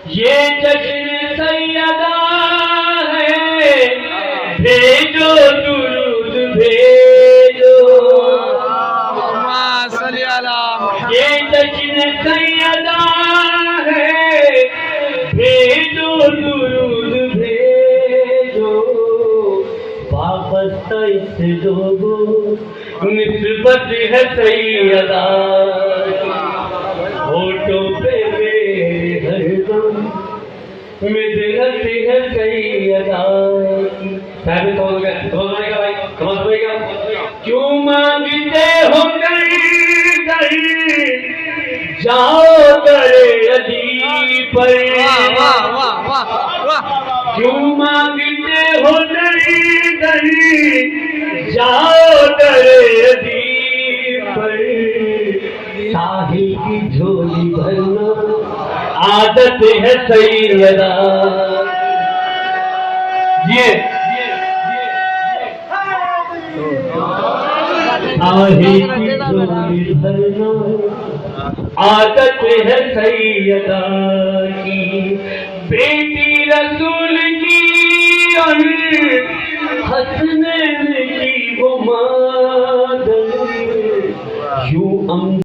ये जश्न सैयदा है, भेजो दुरूद भेजो। ये जश्न सैयदा है, भेजो दुरूद भेजो। वापस इस लोगों निस्बत है सैयदा, होठों पे मेरे हरदम मिदरत है सैयदा। साहब समझ गया भाई, समझ गया। क्यों मांगते हो कर जाओ करे अली पर। क्यों मांगते हो कर जाओ करे अली पर। साहिल की झोली भरना आदत है सैयदा। ये साहिल की झोली भरना आदत है सैयदा की। बेटी रसूल